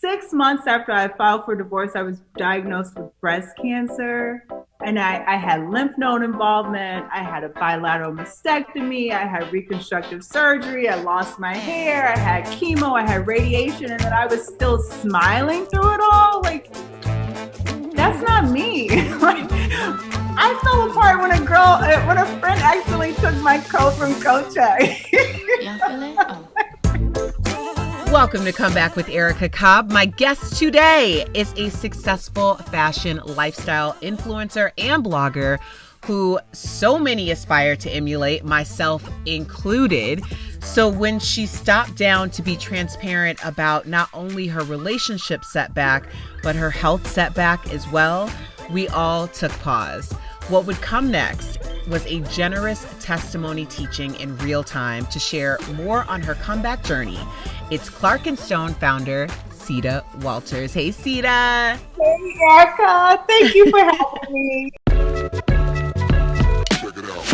6 months after I filed for divorce, I was diagnosed with breast cancer. And I had lymph node involvement. I had a bilateral mastectomy. I had reconstructive surgery. I lost my hair. I had chemo. I had radiation. And then I was still smiling through it all. Like, that's not me. Like, I fell apart when a friend accidentally took my coat from Coachella. Y'all feel it? Oh. Welcome to Come Back with Erica Cobb. My guest today is a successful fashion lifestyle influencer and blogger who so many aspire to emulate, myself included. So when she stopped down to be transparent about not only her relationship setback, but her health setback as well, we all took pause. What would come next was a generous testimony teaching in real time to share more on her comeback journey. It's Clark & Stone founder, Ceta Walters. Hey, Ceta. Hey, Erica. Thank you for having me. Check it out.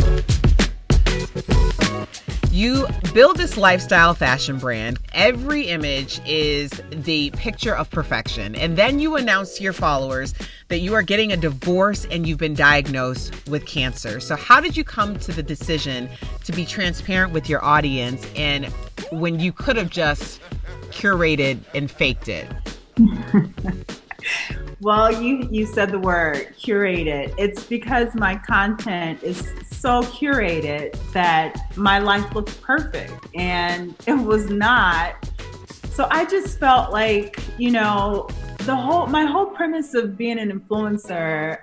You build this lifestyle fashion brand. Every image is the picture of perfection. And then you announce to your followers that you are getting a divorce and you've been diagnosed with cancer. So how did you come to the decision to be transparent with your audience and when you could have just curated and faked it? Well, you said the word curated. It's because my content is so curated that my life looks perfect, and it was not. So I just felt like, my whole premise of being an influencer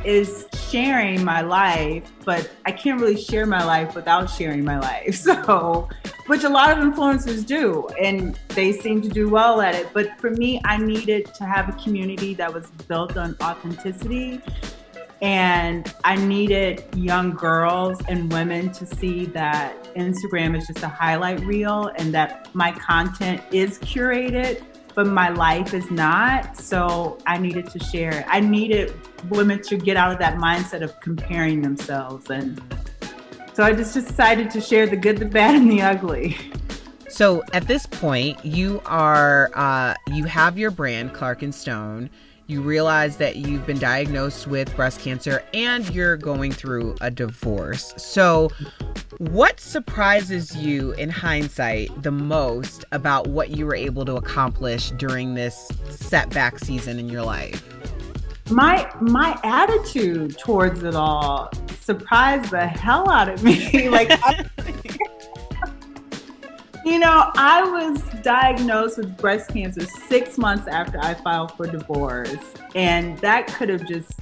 is sharing my life, but I can't really share my life without sharing my life. So, which a lot of influencers do, and they seem to do well at it. But for me, I needed to have a community that was built on authenticity. And I needed young girls and women to see that Instagram is just a highlight reel and that my content is curated, but my life is not. So I needed to share it. I needed women to get out of that mindset of comparing themselves. And so I just decided to share the good, the bad, and the ugly. So at this point, you have your brand, Clark & Stone. You realize that you've been diagnosed with breast cancer and you're going through a divorce. So what surprises you in hindsight the most about what you were able to accomplish during this setback season in your life? My attitude towards it all surprised the hell out of me. I was diagnosed with breast cancer 6 months after I filed for divorce, and that could have just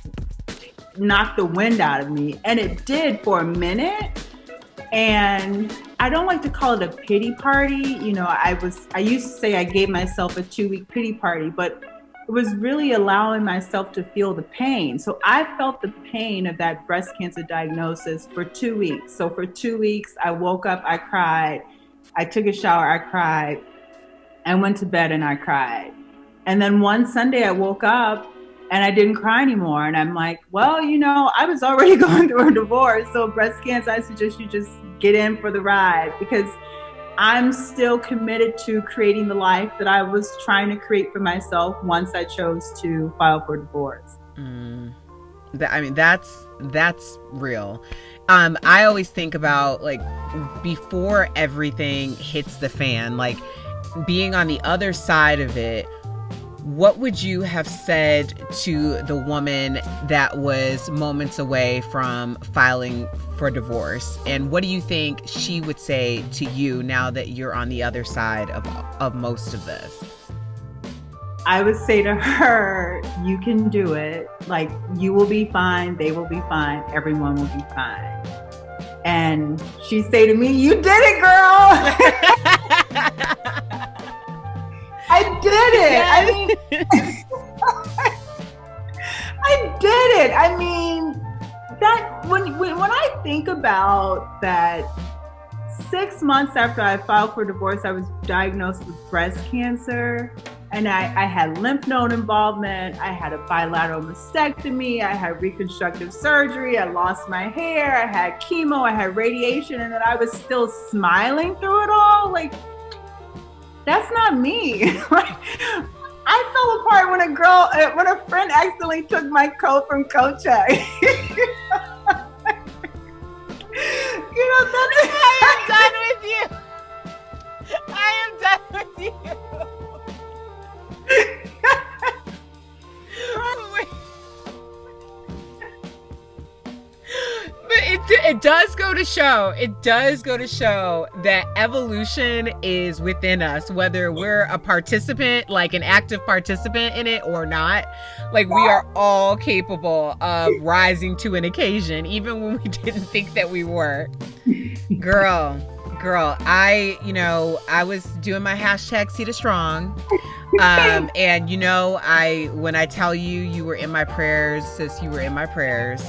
knocked the wind out of me, and it did for a minute. And I don't like to call it a pity party. I used to say I gave myself a 2-week pity party, but it was really allowing myself to feel the pain. So I felt the pain of that breast cancer diagnosis for 2 weeks. So for 2 weeks, I woke up, I cried. I took a shower, I cried. I went to bed and I cried. And then one Sunday I woke up and I didn't cry anymore. And I'm like, well, I was already going through a divorce. So breast cancer, I suggest you just get in for the ride, because I'm still committed to creating the life that I was trying to create for myself once I chose to file for divorce. That's real. I always think about before everything hits the fan, being on the other side of it, what would you have said to the woman that was moments away from filing for divorce? And what do you think she would say to you now that you're on the other side of most of this? I would say to her, you can do it. You will be fine. They will be fine. Everyone will be fine. And she'd say to me, you did it, girl. I did it. Yes. I did it. I mean, that when I think about that, 6 months after I filed for divorce, I was diagnosed with breast cancer. And I had lymph node involvement. I had a bilateral mastectomy. I had reconstructive surgery. I lost my hair. I had chemo. I had radiation. And then I was still smiling through it all. That's not me. I fell apart when a friend accidentally took my coat from Coach. That I am done with you. But it does go to show that evolution is within us, whether we're a participant, like an active participant in it or not. Like, we are all capable of rising to an occasion, even when we didn't think that we were. Girl, I was doing my hashtag Ceta Strong. And when I tell you, you were in my prayers, sis, you were in my prayers.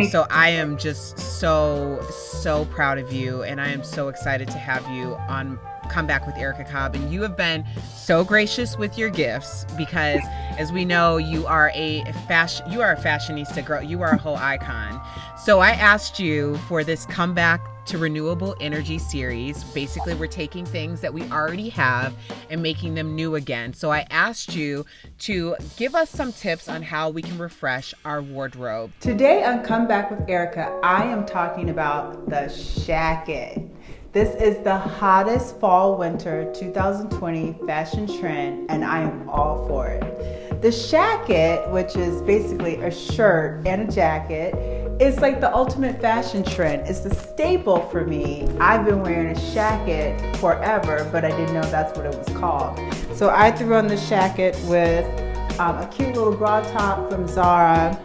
So I am just so proud of you, and I am so excited to have you on Come Back with Erica Cobb. And you have been so gracious with your gifts, because as we know, you are a fashionista girl. You are a whole icon. So I asked you for this Comeback to Renewable Energy series. Basically, we're taking things that we already have and making them new again. So I asked you to give us some tips on how we can refresh our wardrobe. Today on Come Back with Erica, I am talking about the shacket. This is the hottest fall/winter 2020 fashion trend, and I am all for it. The shacket, which is basically a shirt and a jacket, is like the ultimate fashion trend. It's the staple for me. I've been wearing a shacket forever, but I didn't know that's what it was called. So I threw on the shacket with a cute little bra top from Zara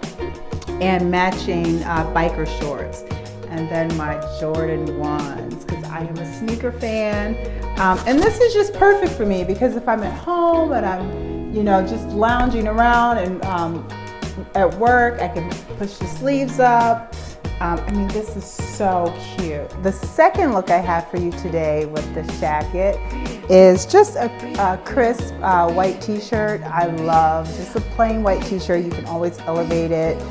and matching biker shorts. And then my Jordan 1s, because I am a sneaker fan. And this is just perfect for me, because if I'm at home and I'm, just lounging around and at work, I can push the sleeves up. This is so cute. The second look I have for you today with the shacket is just a crisp white t-shirt. I love just a plain white t-shirt. You can always elevate it.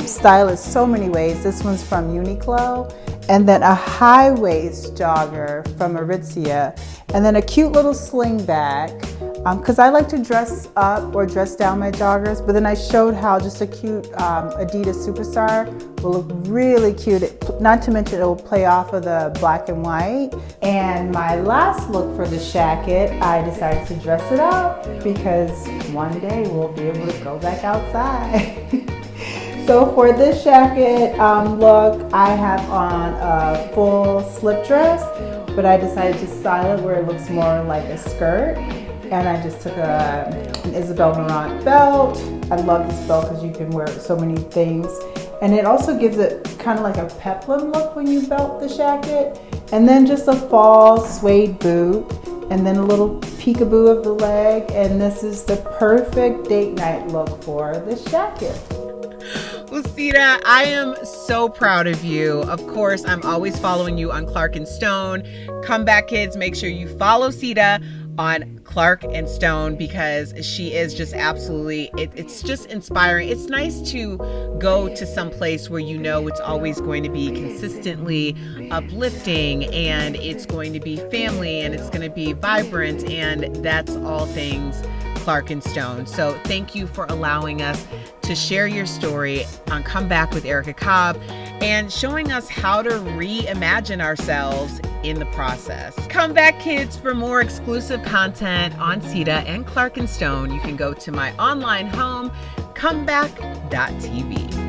Style is so many ways. This one's from Uniqlo. And then a high waist jogger from Aritzia. And then a cute little sling bag. Because I like to dress up or dress down my joggers, but then I showed how just a cute Adidas Superstar will look really cute. Not to mention it will play off of the black and white. And my last look for the shacket, I decided to dress it up because one day we'll be able to go back outside. So for this jacket look, I have on a full slip dress, but I decided to style it where it looks more like a skirt. And I just took an Isabel Marant belt. I love this belt because you can wear so many things. And it also gives it kind of like a peplum look when you belt the jacket. And then just a fall suede boot. And then a little peekaboo of the leg. And this is the perfect date night look for this jacket. Well, Ceta, I am so proud of you. Of course, I'm always following you on Clark and Stone. Come back, kids. Make sure you follow Ceta on Clark and Stone, because she is just absolutely, it's just inspiring. It's nice to go to some place where it's always going to be consistently uplifting, and it's going to be family, and it's going to be vibrant, and that's all things Clark and Stone. So thank you for allowing us to share your story on Come Back with Erica Cobb and showing us how to reimagine ourselves in the process. Come back, kids, for more exclusive content on Ceta and Clark and Stone. You can go to my online home, comeback.tv.